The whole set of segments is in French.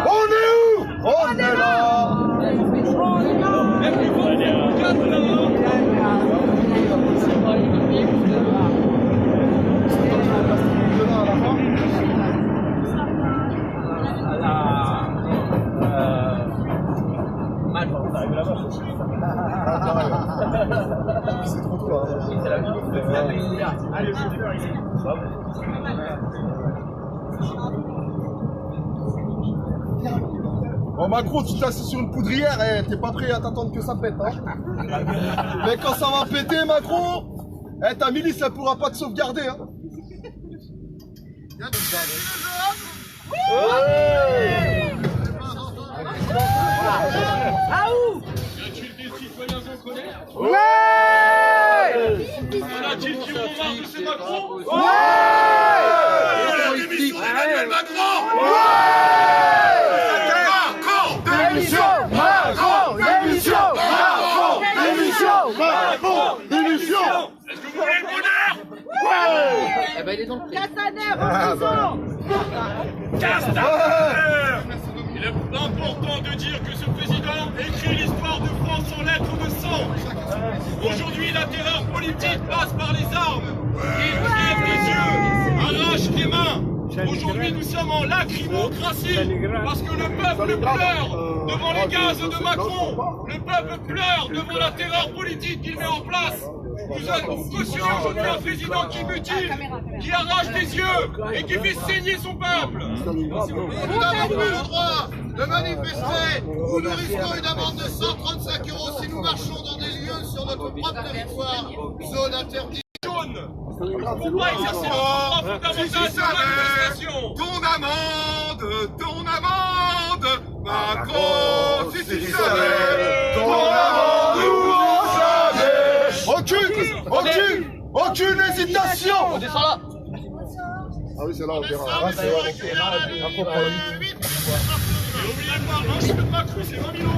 On est où? On est là. C'est trop quoi. Bon Macron, tu t'es assis sur une poudrière et t'es pas prêt à t'attendre que ça pète, hein. Mais quand ça va péter, Macron, ta milice elle pourra pas te sauvegarder, hein. Ah où? Y a-t-il des citoyens en colère? Ouais! Y en a-t-il qui ont marre de ces Macron? Ouais! La démission d'Emmanuel Macron! Démission! Macron! Démission! Macron! Démission! Macron! Démission! Est-ce que vous voulez le bonheur? Ouais! Eh ben il est dans le prix. Cassaner en prison! Castaner! Il est important de dire que ce président écrit l'histoire de France en lettres de sang. Aujourd'hui, la terreur politique passe par les armes. Il crève les yeux, arrache les mains. Aujourd'hui, nous sommes en lacrymocratie parce que le peuple pleure devant les gaz de Macron. Le peuple pleure devant la terreur politique qu'il met en place. Nous avons cautionné aujourd'hui un président qui mutile, qui arrache des yeux et qui fait saigner son peuple. Nous n'avons plus le droit de manifester ou nous risquons une amende de 135 € si nous marchons dans des lieux sur notre propre territoire, zone interdite. Pour pas exercer notre droit fondamental de manifestation. Ton amende, Macron, si tu savais, ton amende pour jamais. Aucune hésitation. On descend là. Ah oui, c'est là, on verra. N'oubliez pas, un cheveu de Macron, c'est 20 000 €.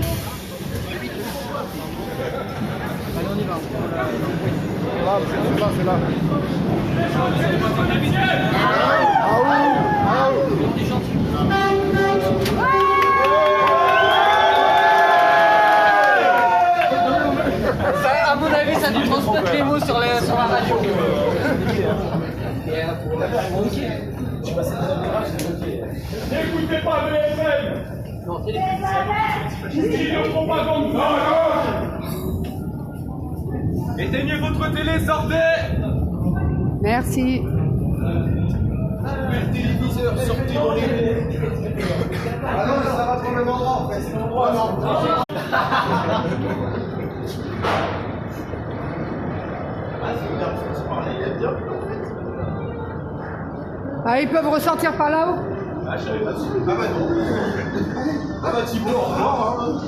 Allez, on y va. C'est là. À mon avis, ça nous transmettre les mots sur la radio. N'écoutez pas le FN. Non, c'est les Ils ne font pas comme ça. Éteignez votre télé, sortez. Merci. Le téléviseur sorti dans les... Ah non, ça va pour le même endroit en fait. C'est l'endroit, non. Ah, ils peuvent ressortir par là-haut? Ah bah Thibaut, au revoir, hein.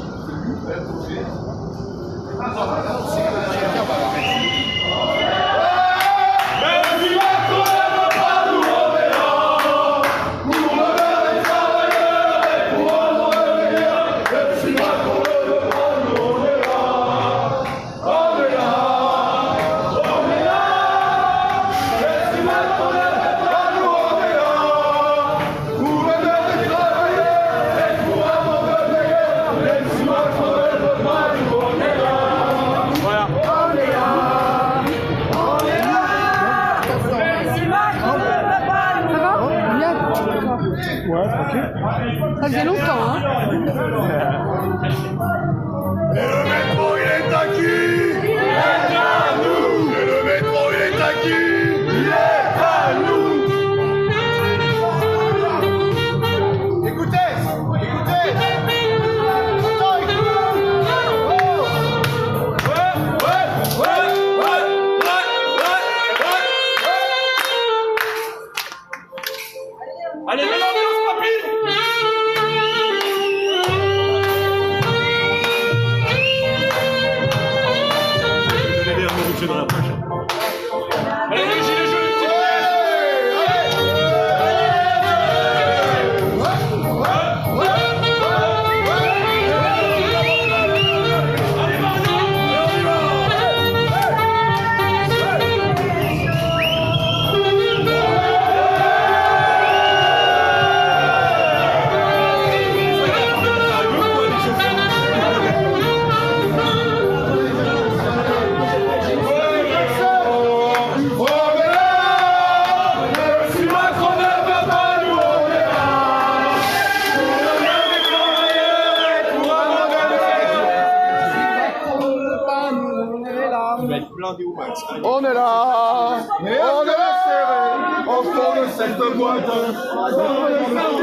Ça faisait longtemps, hein? Et le métro, il est acquis. Il est à nous. Et le métro, il est acquis. Il est à nous. Écoutez. Allez, mets l'ambiance, papy. Dans la poche. Allez, les gilets jaunes, s'il vous blindé au max. On est là, on est là, au fond de cette boîte.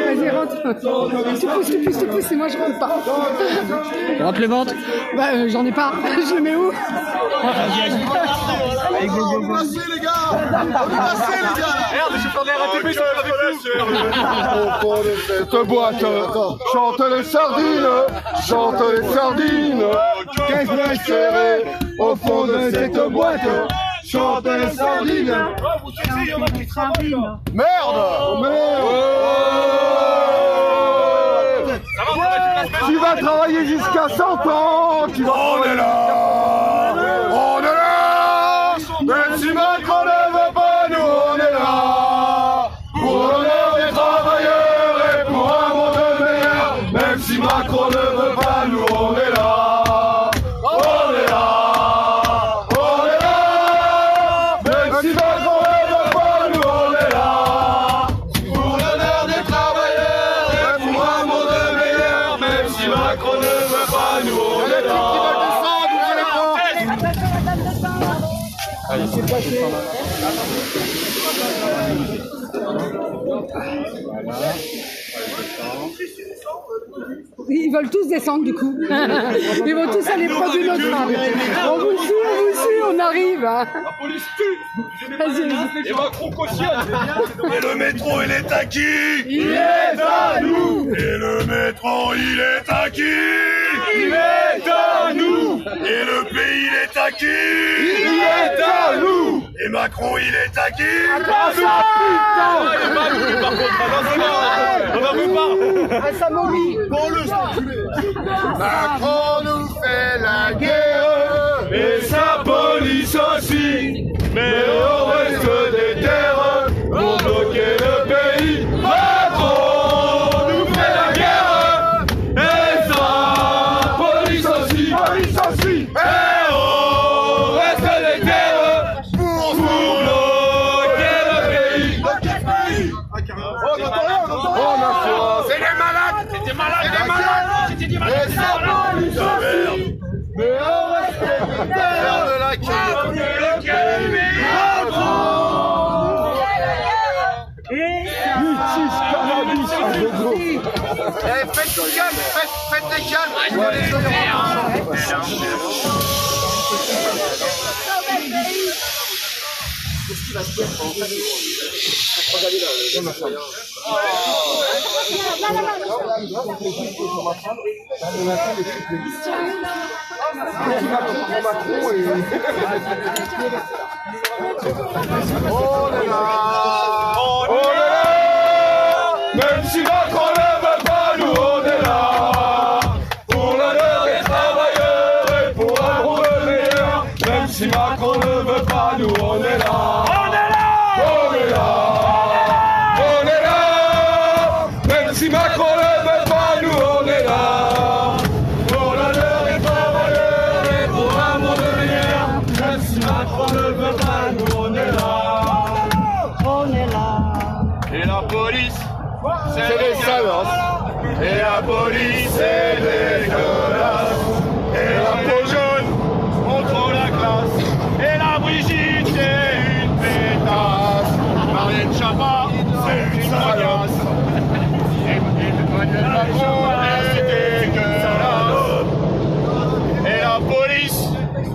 Vas-y, rentre. Tu pousses, et moi je rentre pas. Rentre le ventre. Bah, j'en ai pas. Je le mets où? On est passé, les gars. Merde, le chauffeur de la RATP, c'est avec nous. Au fond de cette boîte, chante les sardines, chante les sardines. Qu'est-ce que serré au fond de cette boîte, chante les sardines. Merde, tu vas travailler jusqu'à 100 ans. On est là, même si Macron ne veut pas, nous on est là. Pour l'honneur des travailleurs et pour un monde meilleur. Même si Macron ne veut pas, nous on est là. On est là. Même si Macron ne veut pas, nous on est là. Pour l'honneur des travailleurs et pour un monde meilleur. Même si Macron ne veut pas, nous on est là. Allez, c'est passé. Ils veulent tous descendre du coup. Ils vont tous aller prendre une autre arme. On vous suit, on arrive. La police tue. Vas-y. Et Macron cautionne. Et le métro, il est à qui? Il est à nous. Et le métro, il est à qui? Il est à nous. Et le pays, il est à qui? Il est à nous. Et Macron, il est à qui? À sa putain. On n'en veut pas. À sa momie. Bon le Macron nous fait la guerre et sa police aussi. Mais au reste des terres pour bloquer le pays. Macron nous fait la guerre et sa police aussi. Et au reste des terres pour bloquer le pays. C'est des malades! C'était malade. C'était des malades. Et sa police aussi. Mais on reste derrière de la guerre. Faites tout calme, faites les calmes. Même si Macron ne veut pas, nous on est là. Pour l'honneur des travailleurs et pour un monde meilleur. Même si Macron ne veut pas, nous on est là. Même si Macron ne veut pas, nous on est là. Pour l'honneur des travailleurs et pour un monde meilleur. Même si Macron ne veut pas, nous on est là. Et la police, C'est des salopes. Et la police c'est dégueulasse. et la peau jaune contre la classe. Et la Brigitte, c'est une pétasse. Marielle Chapa, c'est une salope. Et Emmanuel Macron, c'est dégueulasse. Et la police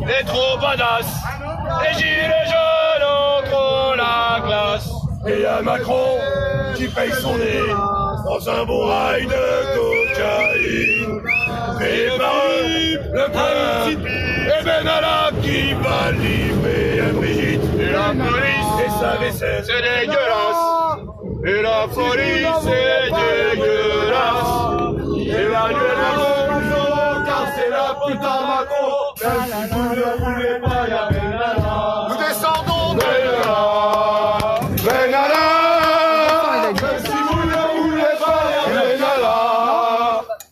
est trop badass. Les gilets jaunes contre la classe. Et y a Macron qui paye son nez dans un bon rail de cocaïne. Payé par le principe et Benalla qui va livrer à Brigitte. Et la police, Et sa vaisselle. c'est dégueulasse. Et la police, c'est dégueulasse. Emmanuel Macron, car c'est la putain Macron. Même si vous ne voulez pas, y'a Benalla. Nous descendons de Benalla. Même si vous ne voulez pas, y'a Benalla.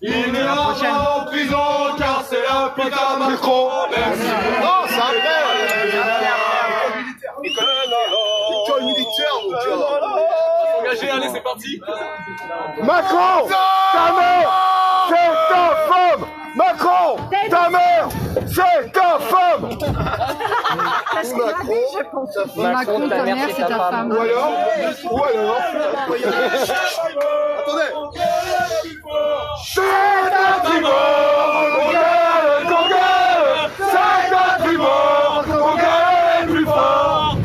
Il ira pas en prison, car c'est la putain Macron. Merci. Non, c'est après. École militaire, mon gars. Engagé, allez, c'est parti. Macron, ta mère, c'est ta femme. Macron, ta mère, c'est ta femme. Macron, ta mère, c'est ta femme. Ou alors, attendez. C'est un tribord, qu'on gueule, c'est un tribord, qu'on gueule plus fort.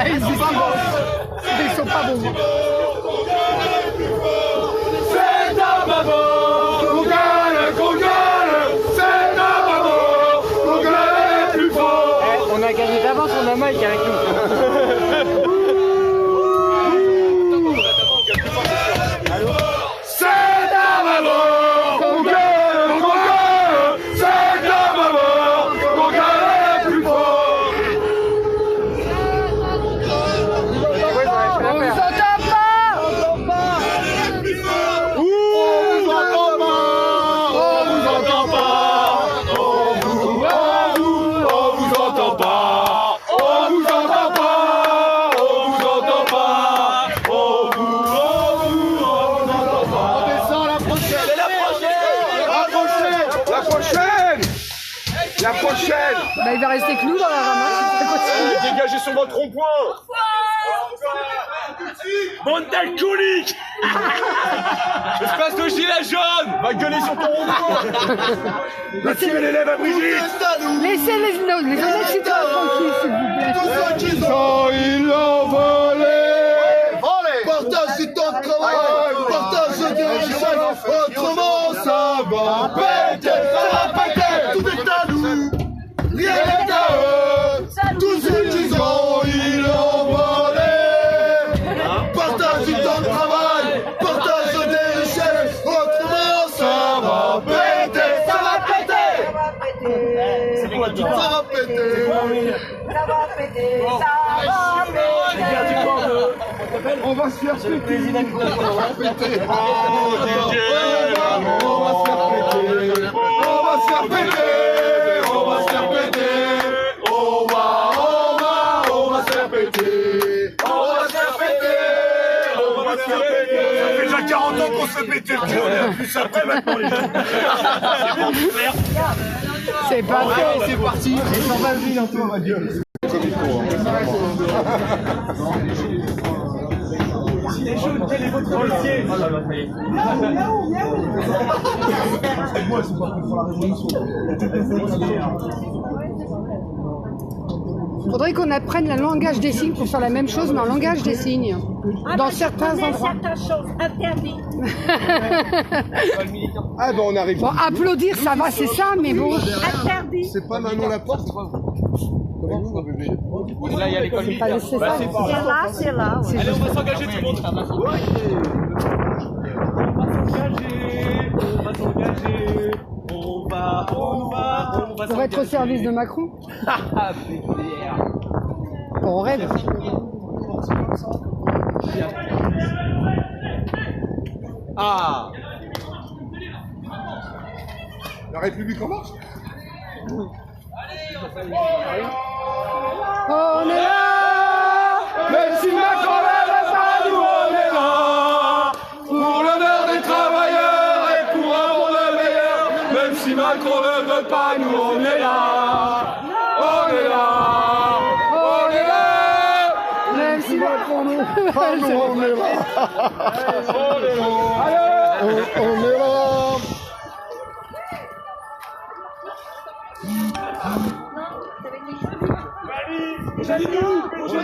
Ils sont pas bons. Ils sont pas bons. C'est un maman, qu'on gueule, c'est un maman, qu'on gueule plus fort. On a gagné d'avance, on a Mike avec nous. C'est ta maman, qu'on gueule, c'est ta maman, qu'on gueule plus fort. On vous entend pas. On vous entend pas, on vous entend pas, on vous entend pas, on vous entend pas, on vous entend pas, on descend la prochaine, la prochaine. Bah, il va rester que nous dans la ramasse. Dégagez sur votre rond-point. Bande d'alcooliques. Espèce de gilet jaune! Va gueuler sur ton rond-point. Va tirer l'élève à Brigitte. Laissez les honnêtes citoyens tranquilles, s'il vous plaît. Quand ils l'ont volé. Partage du temps de travail, partage des richesses, autrement ça va péter, tout est à nous, rien n'est à eux, tous ceux qui ont, ils l'ont volé. Partage du temps de travail, partage des richesses, autrement ça va péter, ça va péter. C'est quoi tout ça va péter. On va se faire péter. On va se faire péter. On va se faire péter. On va se faire péter. On va se faire péter. On va se faire péter. On va se faire péter. On va se faire péter. Ça fait déjà 40 ans qu'on se fait péter le cul. On est plus après maintenant les gens. C'est pas fait. C'est parti. On va le vide un peu, ma gueule. Comme il faut. Faudrait qu'on apprenne le langage des signes pour faire la même chose, mais en langage des signes. Dans certains endroits. certaines choses interdites. Ah ben on arrive. Bon, applaudir, ça va, c'est ça, mais bon. Interdit. C'est pas Manon Laporte. Là, il y a l'école Pas laisser ça. C'est là, c'est là. ouais. Allez, on va s'engager tout le monde. On va Pour être au service de Macron. On rêve. Ah! La République en marche. On est là. Même si Macron n'aime pas, nous on est là. Pour l'honneur des travailleurs et pour un monde meilleur. Même si Macron ne veut pas, nous on est là. On est là. On est là. Même si Macron nous. Ah, nous on est là. On est là. On est là. Merci Monsieur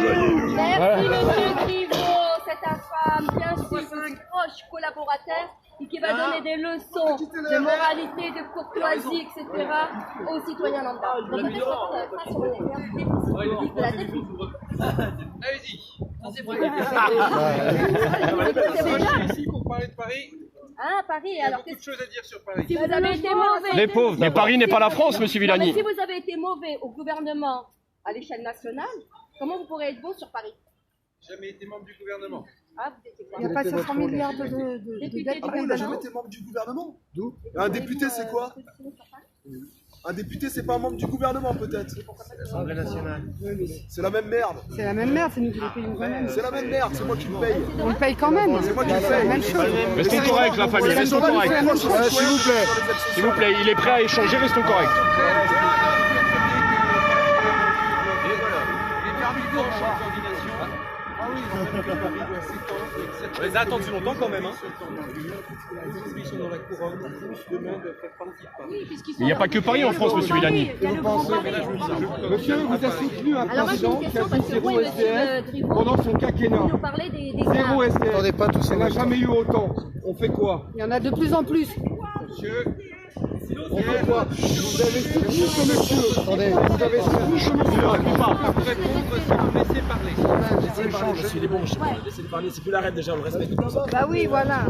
Griveaux, c'est ta femme, bien sûr, un proche collaborateur et qui va donner des leçons de moralité, de courtoisie, etc. aux citoyens lambda. Donc peut-être qu'on passe sur le déficit de la déficit. Allez-y. Ici pour parler de Paris. Ah, Paris, alors Beaucoup de choses à dire sur Paris. si vous avez été mauvais... Les pauvres. Mais Paris n'est pas la France, monsieur Non, mais Villani. si vous avez été mauvais au gouvernement à l'échelle nationale, comment vous pourrez être bon sur Paris? Jamais été membre du gouvernement. Ah, vous étiez quoi? Il n'y a pas 500 milliards de Député dettes. du Ah bon, il n'a jamais été membre du gouvernement. D'où un député, c'est quoi? Un député, c'est pas un membre du gouvernement, peut-être. L'Assemblée nationale. C'est la même merde. C'est la même merde, c'est nous qui le payons quand même. C'est la même merde, c'est moi qui le paye. On le paye quand même. C'est moi qui le C'est la paye. même chose. Restons corrects, la famille, restons corrects. S'il vous plaît. S'il vous plaît, il est prêt à échanger, restons corrects. On les a attendus longtemps quand même. Il n'y a pas que Paris en France, monsieur Villani. Monsieur, vous avez soutenu un Alors moi j'ai président une qui a question fait parce que zéro vous, monsieur SDF Driveau, pendant son quinquennat. vous nous parlez des Zéro gares. SDF. Attendez pas tous On n'a jamais eu autant. On fait quoi? Il y en a de plus en plus. On fait quoi? Vous avez soutenu ce monsieur. Attendez, vous avez soutenu ce monsieur. Bah oui, voilà.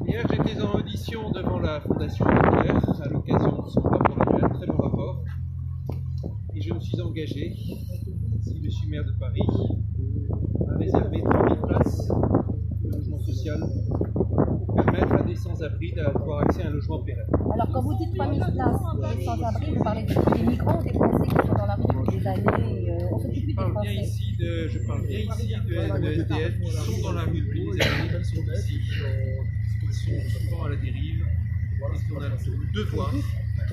Hier, j'étais en audition devant la Fondation Leclerc à l'occasion de son rapport annuel, très bon rapport. Et je me suis engagé, si je suis maire de Paris, à réserver 3000 places de logement social pour permettre à des sans-abri d'avoir accès à un logement pérenne. Alors quand vous dites 3000 places des sans-abri, vous parlez des migrants ou des Français qui sont dans la rue depuis des années on s'occupe plus des Je parle bien Français. ici de SDF qui sont dans la rue depuis des années, qui sont ici, qui sont souvent à la dérive, et qu'on a le devoir de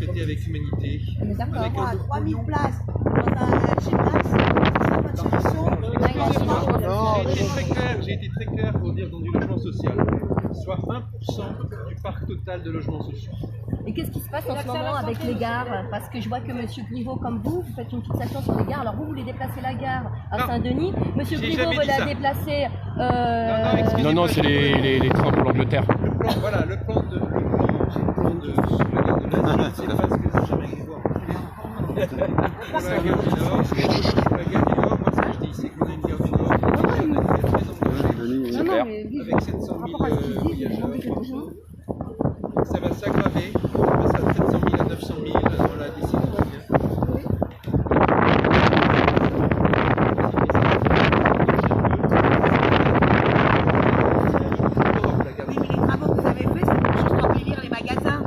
traiter avec humanité. Mais d'accord. Avec un 3000 places dans un gymnase, c'est pas J'ai été très clair pour dire dans du logement social, soit 1% du parc total de logements sociaux. Et qu'est-ce qui se passe en ce moment avec les gares? Parce que je vois que M. Griveaux, comme vous faites une fixation sur les gares. Alors vous voulez déplacer la gare à Non. Saint-Denis. M. J'ai Griveaux jamais veut dit la ça. déplacer. Non, non, c'est les trains pour l'Angleterre. Voilà, le plan de sur la gare de l'Asie, c'est pas ce que jamais Griveaux a fait. Pour la gare du Nord, moi ce que je dis, c'est qu'on a une gare du Nord qui est très engagée, Non, non, mais avec 700 000 rapport à ce qu'il dit, voyageurs j'ai quelque par chose. jour. Ça va s'aggraver, on passe à 700 000 à 900 000 dans la décennie qui vient. Oui, mais les travaux que vous avez faits, c'est pour juste embellir les magasins.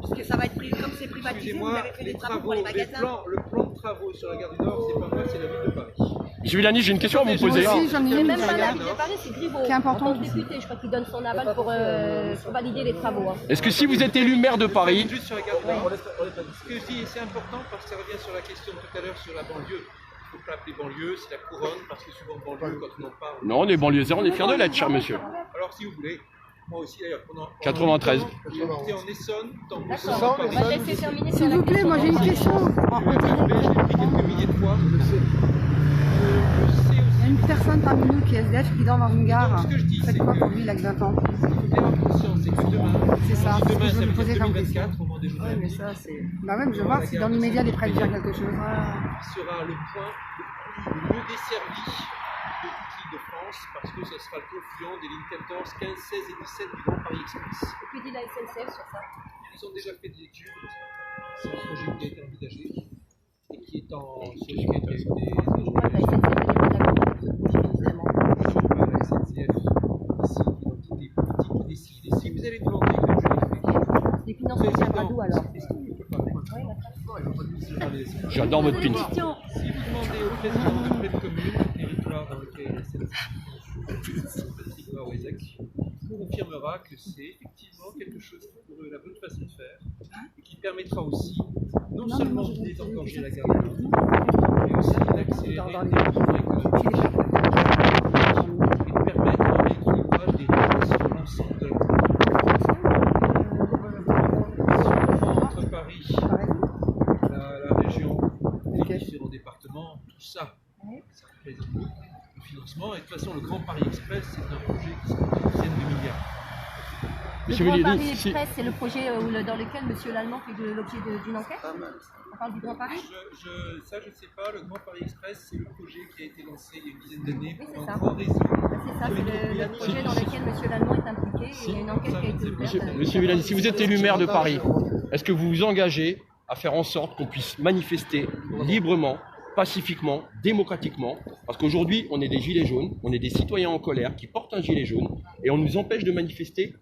Puisque ça va être comme c'est privatisé, vous Excusez-moi, avez fait les des travaux travaux, pour les magasins. le plan de travaux sur la gare du Nord, c'est pas moi, c'est la ville de Paris. Monsieur Villani, j'ai une question à vous poser. Moi aussi, j'en ai C'est une même pas la d'ailleurs. ville de Paris, c'est Griveaux. Qui est important. En tant que député, je crois qu'il donne son aval pour valider les travaux. hein. Est-ce que si vous êtes élu maire de Paris, Juste sur la gare du Nord, ce que je dis, et c'est important parce que ça revient sur la question de tout à l'heure sur la banlieue. Il ne faut pas appeler banlieue, c'est la couronne, parce que souvent banlieue, quand on en parle. non, on est banlieusards, on est fiers de l'être, cher monsieur. Alors si vous voulez, moi aussi d'ailleurs, pendant 93. j'ai habité en Essonne, dans le D'accord, centre de on va Paris. laisser terminer sur S'il la vous plaît, moi j'ai une question. J'ai pris quelques milliers de fois. Je sais Il y a aussi, une personne parmi nous qui est SDF qui dort dans une gare. Ce que je dis, Faites c'est quoi que- pour lui, il a que 20 ans? il faut bien avoir conscience, c'est que demain, C'est ça, c'est ce que demain je ça me veut posais dire comme 2024, au moment des Jeux Olympiques, Bah même, je vois si dans l'immédiat, il est prêt à dire quelque chose. sera le point le mieux desservi de toute l'île de France parce que ce sera le confluent des lignes 14, 15, 16 et 17 du Grand Paris Express. Et puis dit la SNCF sur ça. Ils ont déjà fait des études, c'est un projet qui a été envisagé et qui est sur lequel il y a eu des Pourquoi la SNCF n'est pas d'accord avec ce projet, évidemment? je ne suis pas la SNCF ici, l'entité politique qui décide. Et si vous avez demandé, comme je l'ai fait, Les financements viendra d'où alors? J'adore votre pin. si vous demandez au président de pleine commune, territoire dans lequel la SNCF territoire Ouézec, vous confirmera que c'est effectivement quelque chose pour eux la bonne façon de faire et qui permettra aussi non seulement de désengorger la gare du Nord, mais aussi d'accélérer le développement économique et de permettre un rééquilibrage des richesses sur l'ensemble de la population. Entre Paris, la région, les différents départements, tout ça, ça représente beaucoup de financement. Et de toute façon, le Grand Paris Express, c'est un projet qui se compte en dizaines de milliards. Monsieur Le Grand Villani, Paris si- Express, c'est le projet dans lequel M. Lallemand fait l'objet d'une enquête. On parle du Grand Paris. Ça, je ne sais pas. Le Grand Paris Express, c'est le projet qui a été lancé il y a une dizaine d'années Oui, pour c'est un ça. grand réseau. C'est ça, c'est le projet dans lequel M. Lallemand est impliqué et il y a une enquête qui a été ouverte. Monsieur Villani, si vous êtes élu maire de Paris, est-ce que vous vous engagez à faire en sorte qu'on puisse manifester librement, pacifiquement, démocratiquement? Parce qu'aujourd'hui, on est des gilets jaunes, on est des citoyens en colère qui portent un gilet jaune et on nous empêche de manifester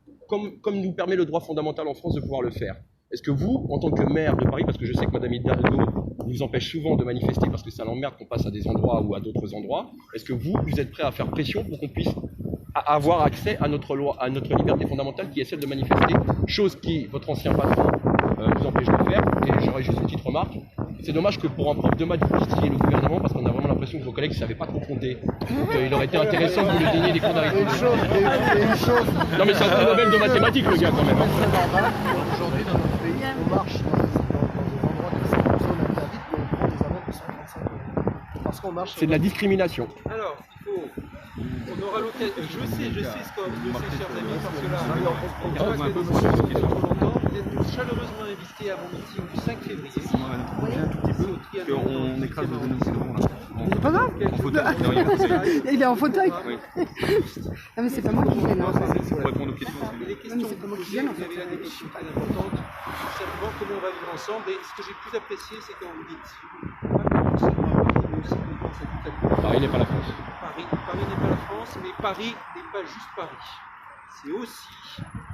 comme nous permet le droit fondamental en France de pouvoir le faire. Est-ce que vous, en tant que maire de Paris, parce que je sais que Mme Hidalgo nous empêche souvent de manifester parce que ça l'emmerde qu'on passe à des endroits ou à d'autres endroits, est-ce que vous êtes prêt à faire pression pour qu'on puisse avoir accès à notre loi, à notre liberté fondamentale qui est celle de manifester, chose qui, votre ancien patron, nous empêche de faire? Et j'aurais juste une petite remarque. C'est dommage que pour un prof de maths, vous critiquiez le gouvernement parce qu'on a vraiment l'impression que vos collègues ne savaient pas trop compter. Donc, il aurait été intéressant de vous le donner des cours d'arithmétique. Non mais c'est un prix Nobel de mathématiques le gars quand même. Aujourd'hui dans notre pays, on marche dans des endroits qui sont en zone interdite et on prend des amendes de 135 €. Parce qu'on marche. C'est de la discrimination. Alors, on aura l'occasion. Je sais, chers amis, parce que là, il n'y a pas que des choses qui sont trop longtemps. Vous êtes chaleureusement invités à mon meeting du 5 février. On écrase le vélo, là. C'est pas grave. Il est en fauteuil. Non mais c'est pas moi qui viens. C'est pour répondre aux questions. Les questions que vous posez, vous avez là des questions très importantes. Simplement, comment on va vivre ensemble. Et ce que j'ai plus apprécié, c'est quand vous dites Paris n'est pas la France. Paris n'est pas la France, mais Paris n'est pas juste Paris. C'est aussi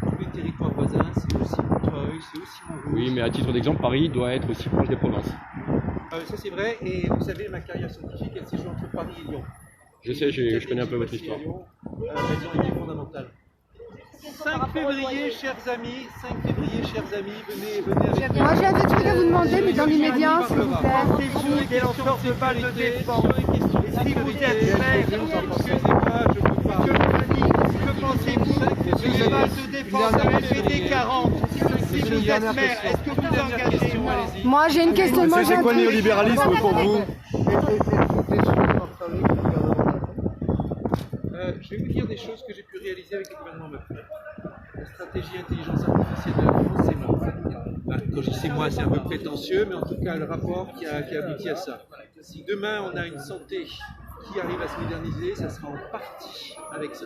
tous les territoires voisins, c'est aussi Montreuil, c'est aussi Montrouge. Oui, mais à titre d'exemple, Paris doit être aussi proche des provinces. Ça c'est vrai, et vous savez, ma carrière scientifique, elle s'est jouée entre Paris et Lyon. Je sais, je connais un peu votre histoire. Elles ont été fondamentales. 5 février, chers amis, venez avec Moi j'ai un petit truc à vous demander, mais dans l'immédiat, s'il vous plaît. Pensez-vous des lanceurs de balles de défense sur les questions de sécurité? Excusez-moi, je peux pas. Que pensez-vous des balles de défense avec PD40? Si vous êtes maire, est-ce que vous engagez? Moi j'ai une question. Moi, C'est quoi le néolibéralisme pour vous? Je vais vous dire des choses que j'ai pu réaliser avec le gouvernement Macron. La stratégie intelligence artificielle de la France, c'est moi. Quand je dis c'est moi, c'est un peu prétentieux, mais en tout cas, le rapport qui a abouti à ça. Si demain, on a une santé qui arrive à se moderniser, ça sera en partie avec ça.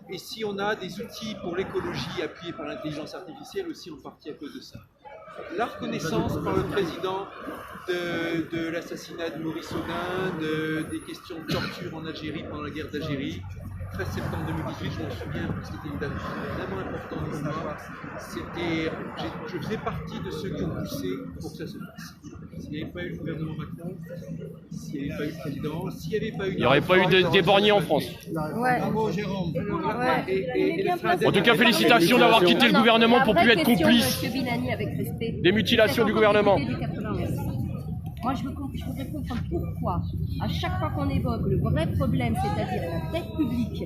Et si on a des outils pour l'écologie appuyés par l'intelligence artificielle, aussi en partie à cause de ça. La reconnaissance par le président de l'assassinat de Maurice Audin, des questions de torture en Algérie pendant la guerre d'Algérie. 13 septembre 2018, je m'en souviens, c'était une date vraiment importante pour moi. Je faisais partie de ceux qui ont poussé pour que ça se fasse. S'il n'y avait pas eu le gouvernement Macron, s'il n'y avait pas eu le président, s'il n'y avait pas eu... Il n'y aurait pas eu des borgnés en France. Ouais. Bravo Jérôme. En tout cas, félicitations d'avoir quitté le gouvernement pour plus être complice des mutilations du gouvernement. Moi, je voudrais comprendre pourquoi, à chaque fois qu'on évoque le vrai problème, c'est-à-dire la dette publique,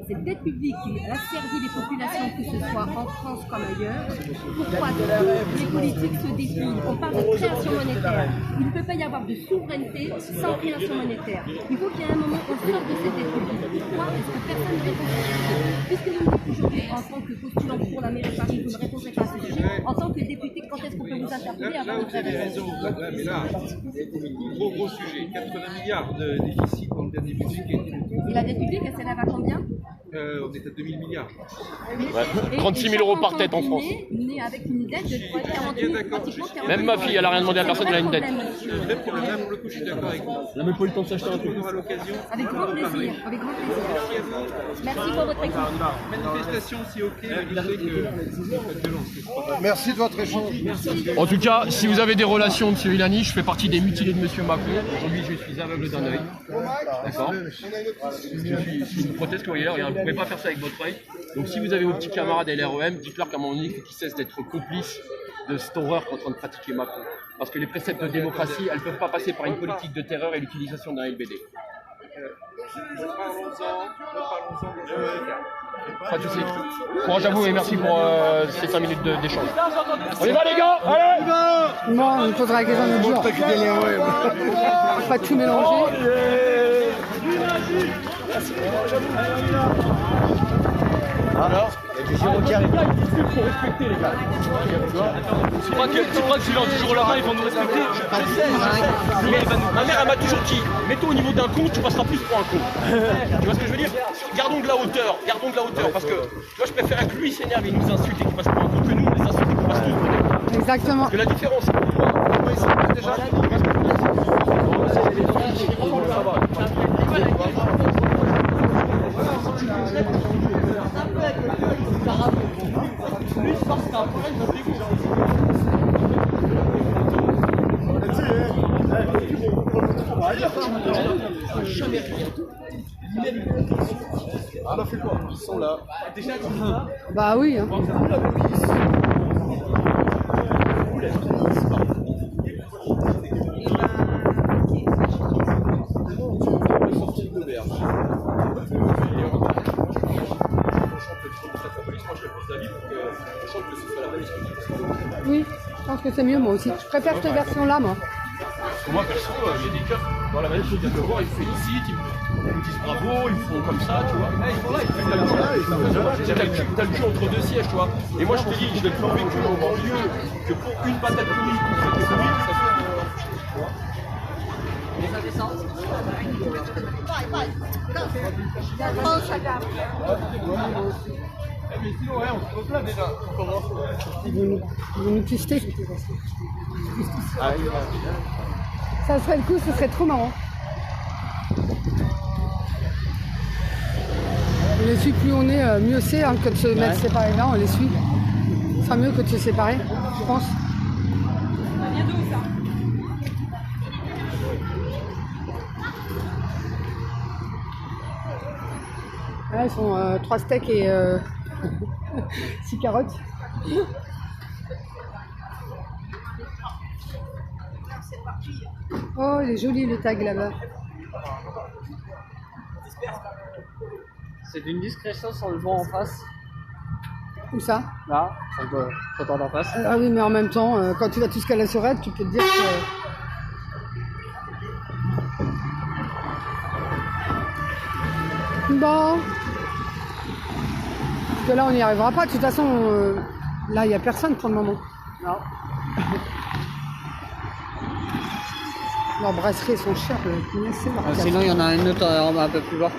cette dette publique qui asservit les populations, que ce soit en France comme ailleurs, pourquoi toutes les politiques se défilent? On parle de création monétaire. Il ne peut pas y avoir de souveraineté sans création monétaire. Il faut qu'il y ait un moment où on sorte de cette dette publique. Pourquoi est-ce que personne ne répond à ce sujet? Puisque vous me dites aujourd'hui, en tant que postulant pour la mairie de Paris, vous ne répondez pas à ce sujet. En tant que député, quand est-ce qu'on peut vous interpeller avant de faire raison? Mais là, gros sujet, 80 milliards de déficit dans le dernier budget qui a été voté. Et la dette publique, elle s'élève à combien? On est à 2000 milliards. Ouais. 36 000 € par tête en France. Né avec une dette de 40 000, pratiquement 40 000. Même ma fille, elle n'a rien demandé à personne, elle a une dette. C'est un vrai problème, là pour le coup, je suis d'accord avec vous. Elle n'a même pas eu le temps de s'acheter un truc. On aura l'occasion. Avec grand plaisir, avec grand plaisir. Merci pour votre écoute. Manifestation, c'est ok, mais je sais que Merci de votre échange. En tout cas, si vous avez des relations, M. Villani, je fais partie des mutilés de M. Macron. Aujourd'hui, je suis aveugle d'un œil. D'accord. Je suis une prothèse que vous voyez là, regarde, vous ne pouvez pas faire ça avec votre œil. Donc si vous avez vos petits camarades LREM, dites-leur qu'à un moment donné, il faut qu'ils cessent d'être complices de cette horreur qu'est en train de pratiquer Macron. Parce que les préceptes de démocratie, elles ne peuvent pas passer par une politique de terreur et l'utilisation d'un LBD. Parlons-en. Pas de soucis. Courage à vous et merci pour ces 5 minutes d'échange. On y va les gars, allez! Moi, on me posera la question un autre jour. Pas tout mélanger. Alors, il y a du Giro qui arrive. Faut respecter les gars. Tu crois que si lance du jour au lendemain, ils vont nous respecter? Je sais. Ma mère, elle m'a toujours dit, mets-toi au niveau d'un con, tu passeras plus pour un con. Tu vois ce que je veux dire? Gardons de la hauteur, parce que tu vois, je préfère que lui s'énerve et nous insulte et qu'il passe pour un con que nous, on les insulte et qu'on passe tous pour des cons. Exactement. Parce que la différence, c'est pour moi. Déjà, ça va. Ah, on fait quoi? Ils sont là. Bah oui. Hein. Oui, je pense que c'est mieux moi aussi. Je préfère cette version-là, moi. Moi, perso, j'ai des keufs. Dans la manif, ils viennent me voir, ils me félicitent, ils me disent bravo, ils me font comme ça, tu vois. Ils sont là, ils font t'as le cul entre deux sièges, tu vois. Et moi, je te dis, je vais te prouver que en banlieue, que pour une patate pourrie, ça fait ça mais sinon, ouais, on se replace déjà. Ils vont nous pister. Ça serait le coup, ce serait trop marrant. On les suit, plus on est, mieux c'est hein, que de se mettre séparés là, on les suit. Ce sera mieux que de se séparer, je pense. Là, ils sont 3 steaks et 6 carottes. Oh, il est joli le tag là-bas. C'est d'une discrétion sur le vent en face. Où ça? Là, sur le trottoir d'en face. Ah oui, mais en même temps, quand tu vas jusqu'à la Sorette, tu peux te dire que... Bon. Parce que là, on n'y arrivera pas. De toute façon, là, il n'y a personne pour le moment. Non. Leurs brasseries sont chères. Sinon, il y en a une autre un peu plus bas,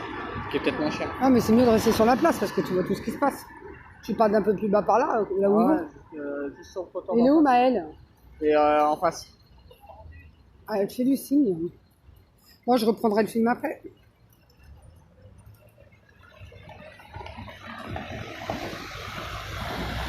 qui est peut-être moins cher. Ah, mais c'est mieux de rester sur la place parce que tu vois tout ce qui se passe. Tu pars d'un peu plus bas par là, là où il va. Juste sur le trottoir. Il est où, Maëlle? Et en face. Ah, elle fait du signe. Moi, je reprendrai le film après.